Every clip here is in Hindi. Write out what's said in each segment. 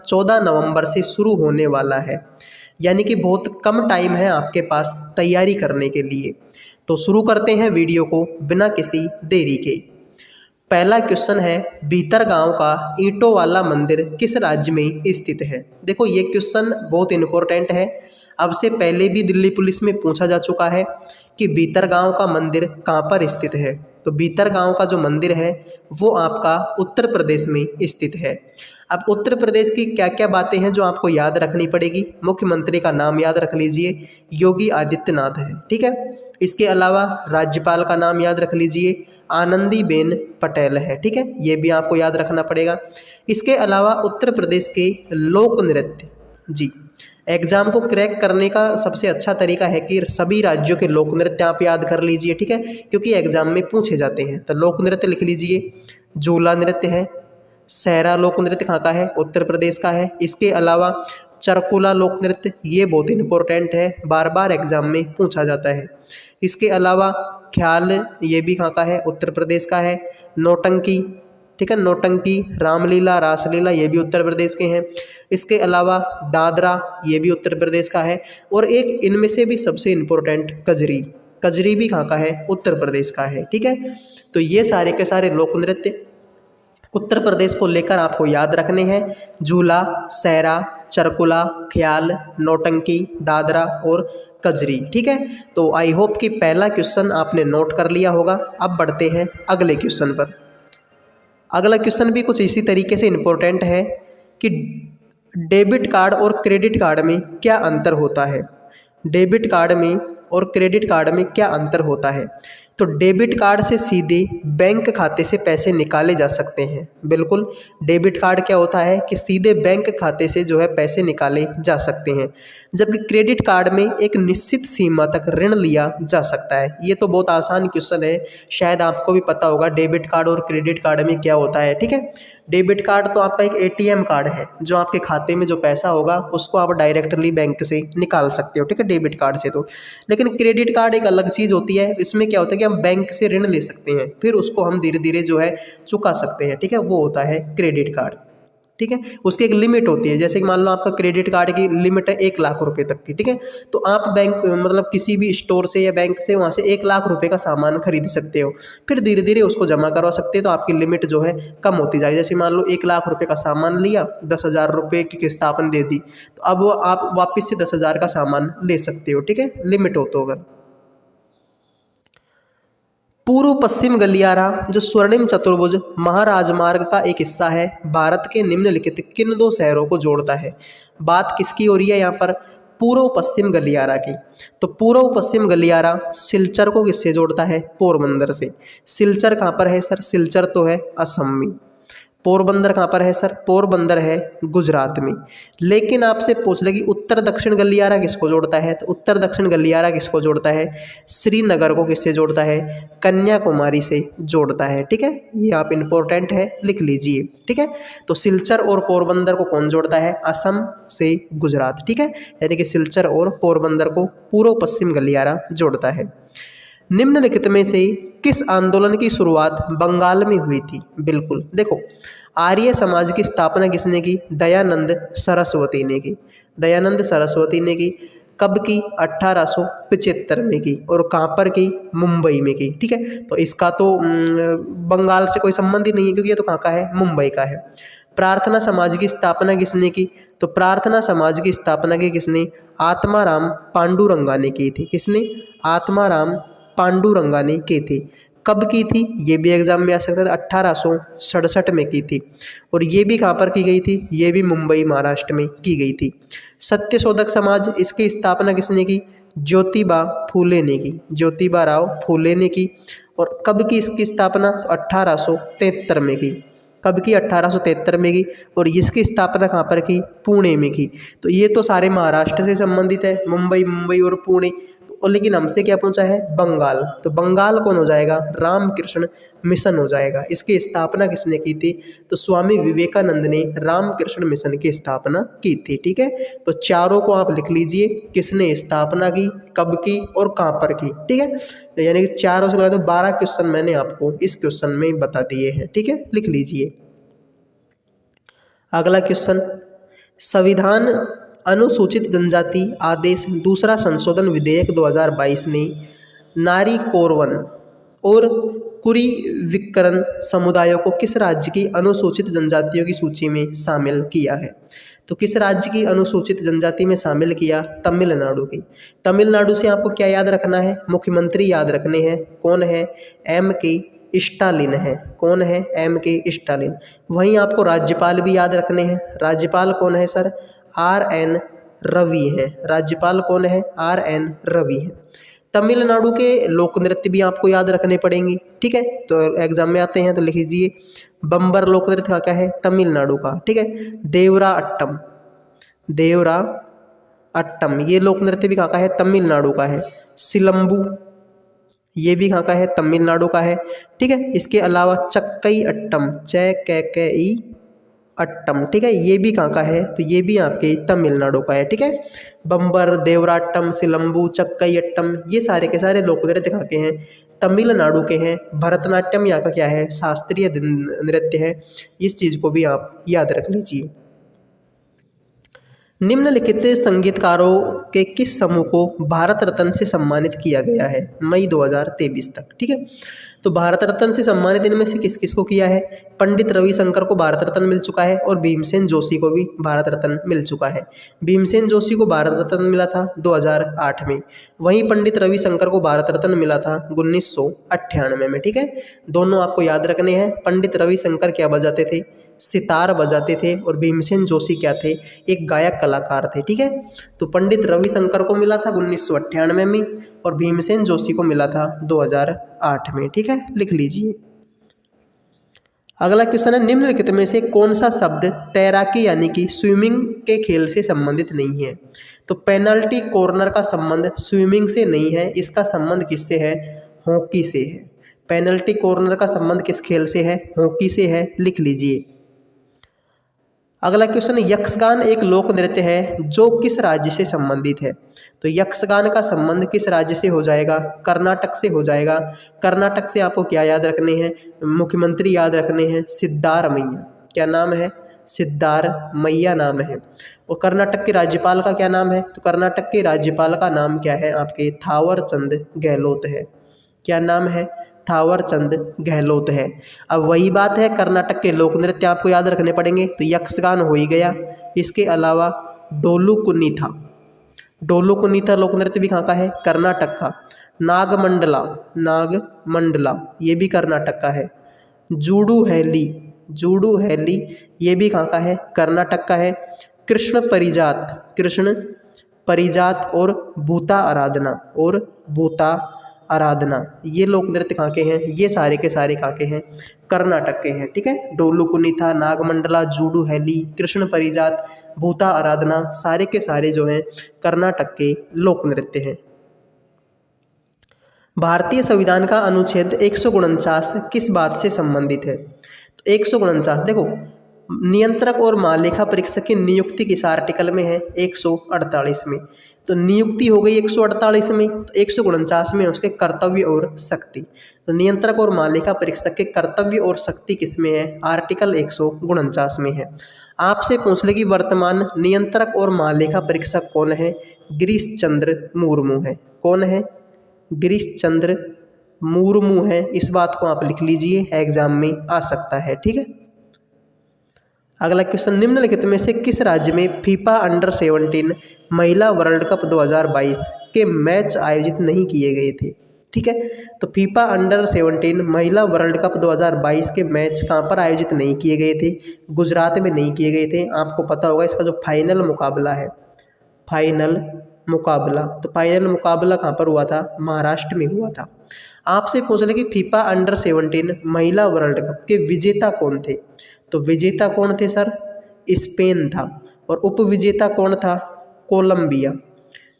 14 नवंबर से शुरू होने वाला है, यानी कि बहुत कम टाइम है आपके पास तैयारी करने के लिए। तो शुरू करते हैं वीडियो को बिना किसी देरी के। पहला क्वेश्चन है, भीतरगांव का ईंटों वाला मंदिर किस राज्य में स्थित है? देखो ये क्वेश्चन बहुत इंपॉर्टेंट है। अब से पहले भी दिल्ली पुलिस में पूछा जा चुका है कि भीतरगांव का मंदिर कहाँ पर स्थित है। तो भीतरगांव का जो मंदिर है वो आपका उत्तर प्रदेश में स्थित है। अब उत्तर प्रदेश की क्या क्या बातें हैं जो आपको याद रखनी पड़ेगी? मुख्यमंत्री का नाम याद रख लीजिए, योगी आदित्यनाथ है, ठीक है। इसके अलावा राज्यपाल का नाम याद रख लीजिए, आनंदीबेन पटेल है, ठीक है, ये भी आपको याद रखना पड़ेगा। इसके अलावा उत्तर प्रदेश के लोक नृत्य, जी, एग्जाम को क्रैक करने का सबसे अच्छा तरीका है कि सभी राज्यों के लोक नृत्य आप याद कर लीजिए, ठीक है, क्योंकि एग्जाम में पूछे जाते हैं। तो लोक नृत्य लिख लीजिए, झूला नृत्य है, सहरा लोक नृत्य कहाँ का है? उत्तर प्रदेश का है। इसके अलावा चरकुला लोक नृत्य, ये बहुत इंपॉर्टेंट है, बार बार एग्जाम में पूछा जाता है। इसके अलावा ख्याल, ये भी कहाँ का है? उत्तर प्रदेश का है। नौटंकी, ठीक है, नौटंकी, रामलीला, रासलीला, ये भी उत्तर प्रदेश के हैं। इसके अलावा दादरा, ये भी उत्तर प्रदेश का है। और एक इनमें से भी सबसे इम्पोर्टेंट कजरी, कजरी भी कहाँ का है? उत्तर प्रदेश का है, ठीक है। तो ये सारे के सारे लोक नृत्य उत्तर प्रदेश को लेकर आपको याद रखने हैं। झूला, सहरा, चरकुला, ख्याल, नौटंकी, दादरा और कजरी, ठीक है। तो आई होप कि पहला क्वेश्चन आपने नोट कर लिया होगा। अब बढ़ते हैं अगले क्वेश्चन पर। अगला क्वेश्चन भी कुछ इसी तरीके से इम्पोर्टेंट है कि डेबिट कार्ड और क्रेडिट कार्ड में क्या अंतर होता है? डेबिट कार्ड में और क्रेडिट कार्ड में क्या अंतर होता है? तो डेबिट कार्ड से सीधे बैंक खाते से पैसे निकाले जा सकते हैं, बिल्कुल। डेबिट कार्ड क्या होता है कि सीधे बैंक खाते से जो है पैसे निकाले जा सकते हैं, जबकि क्रेडिट कार्ड में एक निश्चित सीमा तक ऋण लिया जा सकता है। ये तो बहुत आसान क्वेश्चन है, शायद आपको भी पता होगा डेबिट कार्ड और क्रेडिट कार्ड में क्या होता है, ठीक है। डेबिट कार्ड तो आपका एक एटीएम कार्ड है, जो आपके खाते में जो पैसा होगा उसको आप डायरेक्टली बैंक से निकाल सकते हो, ठीक है, डेबिट कार्ड से। तो लेकिन क्रेडिट कार्ड एक अलग चीज़ होती है, इसमें क्या होता है कि हम बैंक से ऋण ले सकते हैं, फिर उसको हम धीरे धीरे जो है चुका सकते हैं, ठीक है, वो होता है क्रेडिट कार्ड, ठीक है। उसकी एक लिमिट होती है, जैसे कि मान लो आपका क्रेडिट कार्ड की लिमिट है 1 लाख रुपए तक की, ठीक है। तो आप बैंक मतलब किसी भी स्टोर से या बैंक से वहाँ से 1 लाख रुपए का सामान खरीद सकते हो, फिर धीरे धीरे उसको जमा करवा सकते हो, तो आपकी लिमिट जो है कम होती जाएगी। जैसे मान लो 1 लाख रुपए का सामान लिया, 10,000 रुपये की किस्त आपने दे दी, तो अब वो आप वापस से 10,000 का सामान ले सकते हो, ठीक है, लिमिट हो तो अगर। पूर्व पश्चिम गलियारा जो स्वर्णिम चतुर्भुज महाराजमार्ग का एक हिस्सा है, भारत के निम्नलिखित किन दो शहरों को जोड़ता है? बात किसकी हो रही है यहाँ पर? पूर्व पश्चिम गलियारा की। तो पूर्व पश्चिम गलियारा सिलचर को किससे जोड़ता है? पोरबंदर से। सिलचर कहाँ पर है सर? सिलचर तो है असम में। पोरबंदर कहाँ पर है सर? पोरबंदर है गुजरात में। लेकिन आपसे पूछ ले कि उत्तर दक्षिण गलियारा किसको जोड़ता है? तो उत्तर दक्षिण गलियारा किसको जोड़ता है? श्रीनगर को किससे जोड़ता है? कन्याकुमारी से जोड़ता है, ठीक है। ये आप इम्पोर्टेंट है, लिख लीजिए, ठीक है। तो सिलचर और पोरबंदर को कौन जोड़ता है? असम से गुजरात, ठीक है। यानी कि सिलचर और पोरबंदर को पूर्व पश्चिम गलियारा जोड़ता है। निम्नलिखित में से किस आंदोलन की शुरुआत बंगाल में हुई थी? बिल्कुल, देखो, आर्य समाज की स्थापना किसने की? दयानंद सरस्वती ने की। दयानंद सरस्वती ने की। कब की? 1875 में की। और कहाँ पर की? मुंबई में की, ठीक है। तो इसका तो बंगाल से कोई संबंध ही नहीं है, क्योंकि ये तो कहाँ का है? मुंबई का है। प्रार्थना समाज की स्थापना किसने की? तो प्रार्थना समाज की स्थापना की किसने? आत्माराम पांडुरंगा ने की थी। किसने? आत्माराम पांडुरंगा ने की थी। कब की थी? ये भी एग्जाम में आ सकता था। 1867 में की थी। और ये भी कहाँ पर की गई थी? ये भी मुंबई महाराष्ट्र में की गई थी। सत्यशोधक समाज, इसकी स्थापना किसने की? ज्योतिबा फूले ने की। ज्योतिबा राव फूले ने की। और कब की इसकी स्थापना? तो 1873 में की। कब की? 1873 में की। और इसकी स्थापना कहाँ पर की? पुणे में की। तो ये तो सारे महाराष्ट्र से संबंधित है, मुंबई और पुणे। तो लेकिन हमसे क्या पूछा है? बंगाल। तो बंगाल कौन हो जाएगा? रामकृष्ण मिशन हो जाएगा। इसकी स्थापना किसने की थी? तो स्वामी विवेकानंद ने रामकृष्ण मिशन की स्थापना की थी, ठीक है। तो चारों को आप लिख लीजिए, किसने स्थापना की, कब की और कहाँ पर की, ठीक है। यानी कि चारों से लगा तो 12 क्वेश्चन मैंने आपको इस क्वेश्चन में बता दिए हैं, ठीक है, लिख लीजिए। अगला क्वेश्चन, संविधान अनुसूचित जनजाति आदेश दूसरा संशोधन विधेयक 2022 ने नारी कौरवन और कुरीविकरण समुदायों को किस राज्य की अनुसूचित जनजातियों की सूची में शामिल किया है? तो किस राज्य की अनुसूचित जनजाति में शामिल किया? तमिलनाडु की। तमिलनाडु से आपको क्या याद रखना है? मुख्यमंत्री याद रखने हैं। कौन है? M.K. स्टालिन है। कौन है? M.K. स्टालिन। वहीं आपको राज्यपाल भी याद रखने हैं। राज्यपाल कौन है सर? R.N. रवि है। राज्यपाल कौन है? R.N. रवि है। तमिलनाडु के लोक नृत्य भी आपको याद रखने पड़ेंगे, ठीक है। तो एग्जाम में आते हैं तो लिख लीजिए, बम्बर लोक नृत्य का क्या है? तमिलनाडु का, ठीक है। देवरा अट्टम, देवरा अट्टम ये लोक नृत्य भी कहाँ का है? तमिलनाडु का है। सिलंबू ये भी कहाँ का है? तमिलनाडु का है, ठीक है। इसके अलावा चक्कई अट्टम, चैकई अट्टम, ठीक है, ये भी कहाँ का है? तो ये भी आपके तमिलनाडु का है, ठीक है। बम्बर, देवराट्टम, सिलंबू, चक्कई अट्टम ये सारे के सारे लोक नृत्य कहाँ के हैं? तमिलनाडु के हैं। भरतनाट्यम यहाँ का क्या है? शास्त्रीय नृत्य है। इस चीज़ को भी आप याद रख लीजिए। निम्नलिखित संगीतकारों के किस समूह को भारत रत्न से सम्मानित किया गया है मई 2023 तक? ठीक है, तो भारत रत्न से सम्मानित इनमें से किस किस को किया है? पंडित रविशंकर को भारत रत्न मिल चुका है और भीमसेन जोशी को भी भारत रत्न मिल चुका है। भीमसेन जोशी को भारत रत्न मिला था 2008 में, वहीं पंडित रविशंकर को भारत रत्न मिला था 1998 में, ठीक है। दोनों आपको याद रखने हैं। पंडित रविशंकर क्या बजाते थे? सितार बजाते थे। और भीमसेन जोशी क्या थे? एक गायक कलाकार थे, ठीक है। तो पंडित रविशंकर को मिला था 1998 में और भीमसेन जोशी को मिला था 2008 में, ठीक है, लिख लीजिए। अगला क्वेश्चन है, निम्नलिखित में से कौन सा शब्द तैराकी यानी कि स्विमिंग के खेल से संबंधित नहीं है? तो पेनल्टी कॉर्नर का संबंध स्विमिंग से नहीं है, इसका संबंध किससे है? हॉकी से है। पेनल्टी कॉर्नर का संबंध किस खेल से है? हॉकी से है, लिख लीजिए। अगला क्वेश्चन, यक्षगान एक लोक नृत्य है जो किस राज्य से संबंधित है? तो यक्षगान का संबंध किस राज्य से हो जाएगा? कर्नाटक से हो जाएगा। कर्नाटक से आपको क्या याद रखने हैं? मुख्यमंत्री याद रखने हैं, सिद्धारमैया। क्या नाम है? सिद्धारमैया नाम है। और कर्नाटक के राज्यपाल का क्या नाम है? तो कर्नाटक के राज्यपाल का नाम क्या है? आपके थावरचंद गहलोत है। क्या नाम है? थावरचंद गहलोत है। अब वही बात है, कर्नाटक के लोक नृत्य आपको याद रखने पड़ेंगे। तो यक्षगान हो ही गया, इसके अलावा डोलू कुन्नीथा, डोलू कुन्नीथा लोक नृत्य भी कहाँ का है? कर्नाटक का। नागमंडला, नागमंडला ये भी कर्नाटक का है। जूडू हैली, जूडू हैली ये भी कहाँ का है? कर्नाटक का है। कृष्ण परिजात, कृष्ण परिजात और भूता आराधना, और भूता आराधना ये लोक नृत्य कहाँ के हैं? ये सारे के सारे कहाँ के हैं? कर्नाटक के हैं, ठीक है। डोलू कुनीथा, नागमंडला, जूडू हैली, कृष्ण परिजात, भूता आराधना सारे के सारे जो हैं कर्नाटक के लोक नृत्य हैं। भारतीय संविधान का अनुच्छेद 149 किस बात से संबंधित है? तो 149 देखो, नियंत्रक और महालेखा परीक्षक की नियुक्ति किस आर्टिकल में है? 148 में। तो नियुक्ति हो गई 148 में, तो 149 में उसके कर्तव्य और शक्ति। तो नियंत्रक और महालेखा परीक्षक के कर्तव्य और शक्ति किस में है? आर्टिकल 149 में है। आपसे पूछ ले कि वर्तमान नियंत्रक और महालेखा परीक्षक कौन है? गिरीश चंद्र मुर्मू है। कौन है? गिरीश चंद्र मुर्मू है। इस बात को आप लिख लीजिए, एग्जाम में आ सकता है, ठीक है। अगला क्वेश्चन, निम्नलिखित में से किस राज्य में फीफा अंडर 17 महिला वर्ल्ड कप 2022 के मैच आयोजित नहीं किए गए थे? ठीक है, तो फीफा अंडर 17 महिला वर्ल्ड कप 2022 के मैच कहाँ पर आयोजित नहीं किए गए थे? गुजरात में नहीं किए गए थे। आपको पता होगा इसका जो फाइनल मुकाबला है, फाइनल मुकाबला, तो फाइनल मुकाबला कहाँ पर हुआ था? महाराष्ट्र में हुआ था। आपसे पूछ ले कि फीफा अंडर 17 महिला वर्ल्ड कप के विजेता कौन थे? तो विजेता कौन थे सर? स्पेन था। और उपविजेता कौन था? कोलंबिया।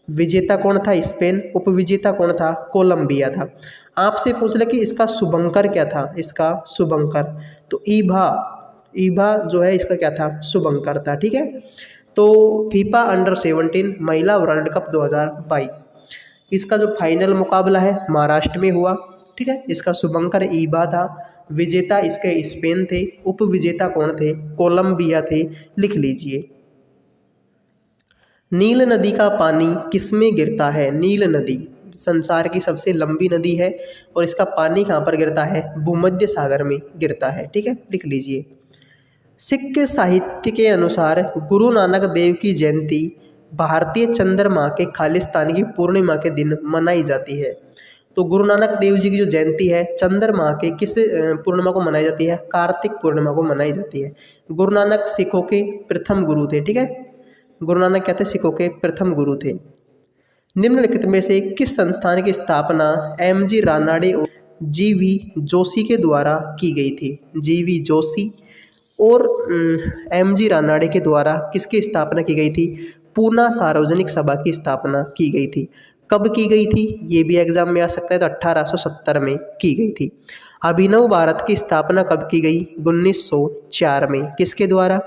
विजेता कौन था? स्पेन। उपविजेता कौन था? कोलंबिया था। आपसे पूछ ले कि इसका शुभंकर क्या था? इसका शुभंकर, तो ईभा जो है इसका क्या था? शुभंकर था, ठीक है। तो फीफा अंडर 17 महिला वर्ल्ड कप 2022 इसका जो फाइनल मुकाबला है महाराष्ट्र में हुआ, ठीक है। इसका शुभंकर ईभा था। विजेता इसके स्पेन थे, उपविजेता कौन थे? कोलंबिया थे, लिख लीजिए। नील नदी का पानी किसमें गिरता है? नील नदी संसार की सबसे लंबी नदी है और इसका पानी कहाँ पर गिरता है? भूमध्य सागर में गिरता है, ठीक है, लिख लीजिए। सिख साहित्य के अनुसार गुरु नानक देव की जयंती भारतीय चंद्रमा के खालिस्तान की पूर्णिमा के दिन मनाई जाती है। तो गुरु नानक देव जी की जो जयंती है चंद्रमा के किस पूर्णिमा को मनाई जाती है? कार्तिक पूर्णिमा को मनाई जाती है। गुरु नानक सिखों के प्रथम गुरु थे, ठीक है, गुरु नानक क्या थे? सिखों के प्रथम गुरु थे। निम्नलिखित में से किस संस्थान की स्थापना एम.जी. रानाडे और जी.वी. जोशी के द्वारा की गई थी? जी.वी. जोशी और एम.जी. रानाडे के द्वारा किसकी स्थापना की गई थी? पूना सार्वजनिक सभा की स्थापना की गई थी। कब की गई थी? ये भी एग्जाम में आ सकता है, तो 1870 में की गई थी। अभिनव भारत की स्थापना कब की गई? 1904 में। किसके द्वारा?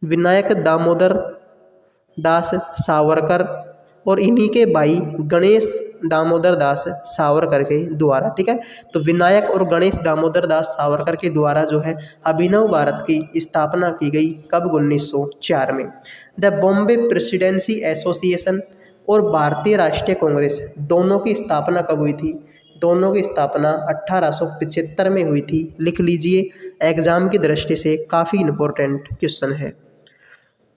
विनायक दामोदर दास सावरकर और इन्हीं के भाई गणेश दामोदर दास सावरकर के द्वारा, ठीक है। तो विनायक और गणेश दामोदर दास सावरकर के द्वारा जो है अभिनव भारत की स्थापना की गई। कब? 1904 में। द बॉम्बे प्रेसिडेंसी एसोसिएशन और भारतीय राष्ट्रीय कांग्रेस दोनों की स्थापना कब हुई थी? दोनों की स्थापना 1875 में हुई थी, लिख लीजिए। एग्जाम की दृष्टि से काफ़ी इंपॉर्टेंट क्वेश्चन है।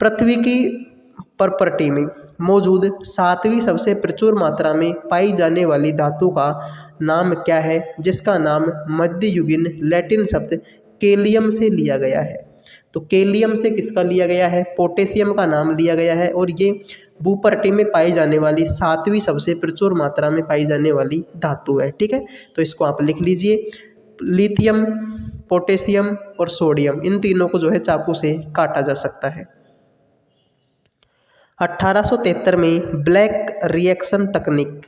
पृथ्वी की प्रॉपर्टी में मौजूद 7वीं सबसे प्रचुर मात्रा में पाई जाने वाली धातु का नाम क्या है? जिसका नाम मध्ययुगीन लैटिन शब्द केलियम से लिया गया है। तो केलियम से किसका लिया गया है? पोटेशियम का नाम लिया गया है और ये भूपृष्ठ में पाई जाने वाली 7वीं सबसे प्रचुर मात्रा में पाई जाने वाली धातु है, ठीक है। तो इसको आप लिख लीजिए। लिथियम, पोटेशियम और सोडियम, इन तीनों को जो है चाकू से काटा जा सकता है। 1873 में ब्लैक रिएक्शन तकनीक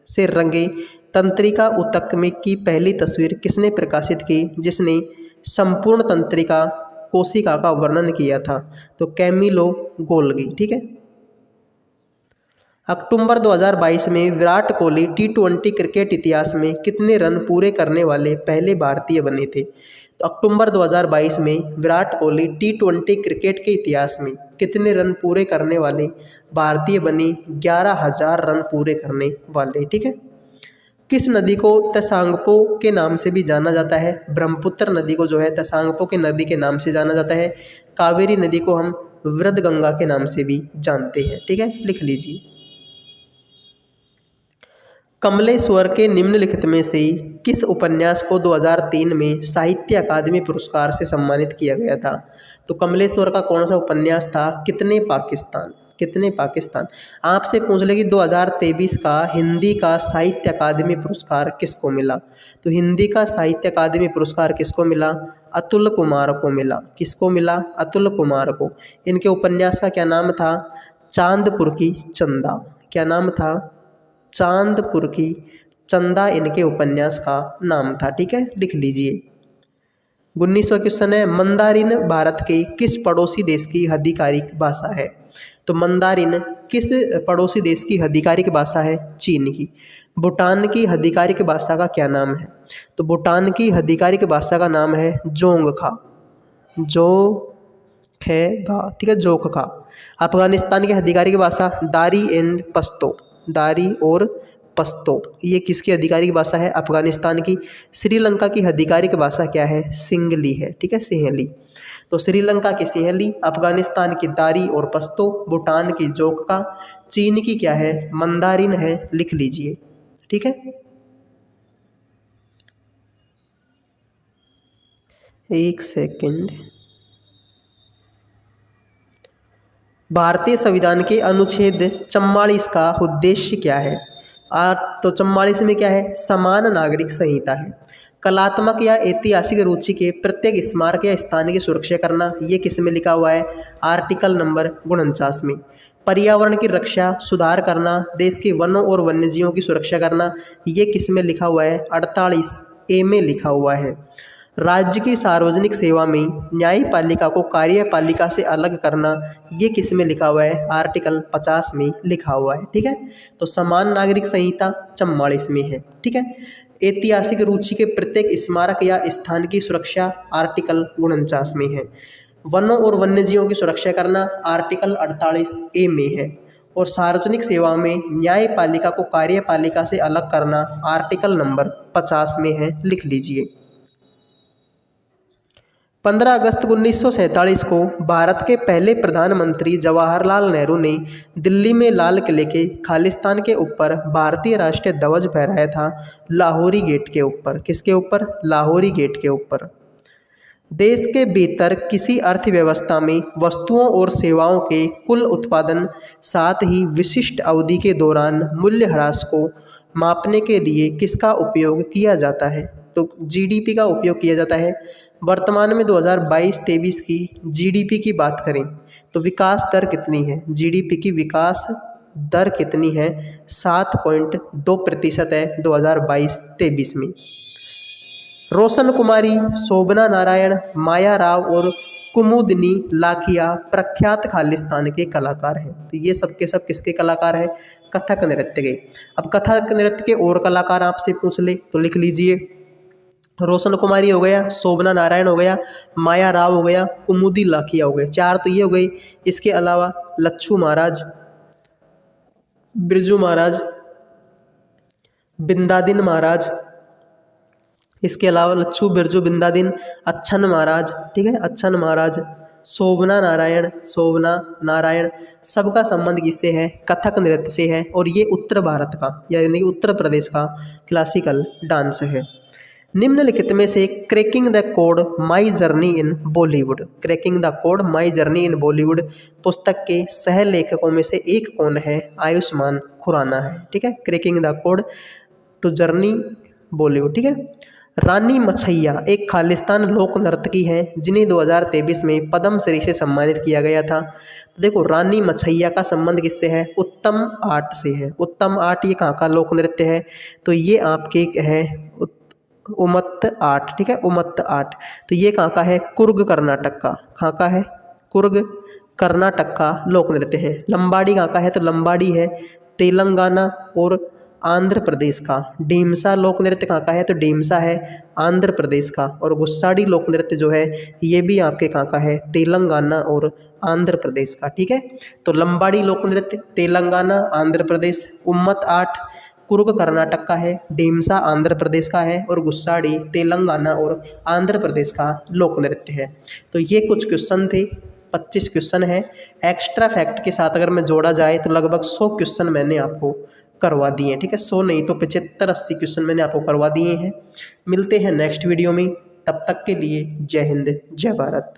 से रंगे तंत्रिका ऊतक में की पहली तस्वीर किसने प्रकाशित की, जिसने संपूर्ण तंत्रिका कोशिका का वर्णन किया था? तो कैमिलो गोल्गी, ठीक है। अक्टूबर 2022 में विराट कोहली T20 क्रिकेट इतिहास में कितने रन पूरे करने वाले पहले भारतीय बने थे? तो अक्टूबर 2022 में विराट कोहली T20 क्रिकेट के इतिहास में कितने रन पूरे करने वाले भारतीय बने? 11,000 रन पूरे करने वाले, ठीक है। किस नदी को तसांगपो के नाम से भी जाना जाता है? ब्रह्मपुत्र नदी को जो है तसांगपो के नदी के नाम से जाना जाता है। कावेरी नदी को हम वृद्धगंगा के नाम से भी जानते हैं, ठीक है, लिख लीजिए। कमलेश्वर के निम्नलिखित में से किस उपन्यास को 2003 में साहित्य अकादमी पुरस्कार से सम्मानित किया गया था? तो कमलेश्वर का कौन सा उपन्यास था? कितने पाकिस्तान, कितने पाकिस्तान। आपसे पूछ ले कि 2023 का हिंदी का साहित्य अकादमी पुरस्कार किसको मिला? तो हिंदी का साहित्य अकादमी पुरस्कार किसको मिला? अतुल कुमार को मिला। किसको मिला? अतुल कुमार को। इनके उपन्यास का क्या नाम था? चांदपुर की चंदा। क्या नाम था? चांदपुर की चंदा इनके उपन्यास का नाम था, ठीक है, लिख लीजिए। 19वां क्वेश्चन है, मंदारिन भारत के किस पड़ोसी देश की आधिकारिक भाषा है? तो मंदारिन किस पड़ोसी देश की आधिकारिक भाषा है? चीन की। भूटान की आधिकारिक भाषा का क्या नाम है? तो भूटान की आधिकारिक भाषा का नाम है जोंगखा, जोखेगा, ठीक है, जोखा। अफगानिस्तान की आधिकारिक भाषा दारी एंड पश्तो, दारी और पश्तो, ये किसकी आधिकारिक भाषा है? अफगानिस्तान की। श्रीलंका की आधिकारिक भाषा क्या है? सिंहली है, ठीक है, सिंहली। तो श्रीलंका की सिंहली, अफगानिस्तान की दारी और पश्तो, भूटान की जोखका, चीन की क्या है? मंदारिन है, लिख लीजिए, ठीक है। एक सेकंड। भारतीय संविधान के अनुच्छेद 44 का उद्देश्य क्या है? तो 44 में क्या है? समान नागरिक संहिता है। कलात्मक या ऐतिहासिक रुचि के प्रत्येक स्मारक या स्थान की सुरक्षा करना, ये किस में लिखा हुआ है? आर्टिकल नंबर 49 में। पर्यावरण की रक्षा सुधार करना, देश के वनों और वन्यजीवों की सुरक्षा करना, ये किस में लिखा हुआ है? 48A में लिखा हुआ है। राज्य की सार्वजनिक सेवा में न्यायपालिका को कार्यपालिका से अलग करना, ये किस में लिखा हुआ है? आर्टिकल 50 में लिखा हुआ है, ठीक है। तो समान नागरिक संहिता 44 में है, ठीक है। ऐतिहासिक रुचि के प्रत्येक स्मारक या स्थान की सुरक्षा आर्टिकल 49 में है। वनों और वन्यजीवों की सुरक्षा करना आर्टिकल 48A में है। और सार्वजनिक सेवा में न्यायपालिका को कार्यपालिका से अलग करना आर्टिकल नंबर 50 में है, लिख लीजिए। 15 अगस्त 1947 को भारत के पहले प्रधानमंत्री जवाहरलाल नेहरू ने दिल्ली में लाल किले के खालिस्तान के ऊपर भारतीय राष्ट्रीय ध्वज फहराया था, लाहौरी गेट के ऊपर। किसके ऊपर? लाहौरी गेट के ऊपर। देश के भीतर किसी अर्थव्यवस्था में वस्तुओं और सेवाओं के कुल उत्पादन, साथ ही विशिष्ट अवधि के दौरान मूल्यह्रास को मापने के लिए किसका उपयोग किया जाता है? तो जीडीपी का उपयोग किया जाता है। वर्तमान में 2022-23 की जीडीपी की बात करें तो विकास दर कितनी है? जीडीपी की विकास दर कितनी है? 7.2% है 2022-23 में। रोशन कुमारी, शोभना नारायण, माया राव और कुमुदनी लाखिया प्रख्यात खालिस्तान के कलाकार हैं। तो ये सब के सब किसके कलाकार हैं? कथक नृत्य के। अब कथक नृत्य के और कलाकार आपसे पूछ ले तो लिख लीजिए। रोशन कुमारी हो गया, शोभना नारायण हो गया, माया राव हो गया, कुमुदी लाखिया हो गए। 4 तो ये हो गई। इसके अलावा लच्छू महाराज, बिरजू महाराज, बिंदादिन महाराज, इसके अलावा लच्छू, बिरजू, बिंदादिन, अच्छन महाराज, ठीक है, अच्छन महाराज, शोभना नारायण, सबका संबंध किससे है? कथक नृत्य से है। और ये उत्तर भारत का यानी कि उत्तर प्रदेश का क्लासिकल डांस है। निम्नलिखित में से cracking the code my journey in Bollywood, cracking the code my journey in Bollywood पुस्तक के सह लेखकों में से एक कौन है? आयुष्मान खुराना है। ठीक है, cracking the code to journey Bollywood. ठीक है। रानी मछैया एक खालिस्तान लोक नर्तकी है जिन्हें 2023 में पद्म श्री से सम्मानित किया गया था। तो देखो, रानी मछैया का संबंध किससे है? उत्तम आर्ट से है। उत्तम आर्ट ये कहाँ का लोक नृत्य है? तो ये आपके है उमत्त आर्ट। ठीक है, उमत्त आर्ट। तो ये कहाँ का है? कुर्ग कर्नाटक का। कहाँ का है? कुर्ग कर्नाटक का लोक नृत्य है। लंबाड़ी कहाँ का है? तो लंबाड़ी है तेलंगाना और आंध्र प्रदेश का। ढीमसा लोक नृत्य कहाँ का है? तो ढीमसा है आंध्र प्रदेश का। और गुस्साडी लोक नृत्य जो है ये भी आपके कहाँ का है? तेलंगाना और आंध्र प्रदेश का। ठीक है, तो लंबाड़ी लोक नृत्य तेलंगाना आंध्र प्रदेश, उम्मत आर्ट कुर्ग कर्नाटक का है, ढीमसा आंध्र प्रदेश का है और गुस्साडी तेलंगाना और आंध्र प्रदेश का लोक नृत्य है। तो ये कुछ क्वेश्चन थे, 25 क्वेश्चन है। एक्स्ट्रा फैक्ट के साथ अगर मैं जोड़ा जाए तो लगभग 100 क्वेश्चन मैंने आपको करवा दिए हैं। ठीक है, 100 नहीं तो 75-80 क्वेश्चन मैंने आपको करवा दिए हैं। मिलते हैं नेक्स्ट वीडियो में, तब तक के लिए जय हिंद, जय भारत।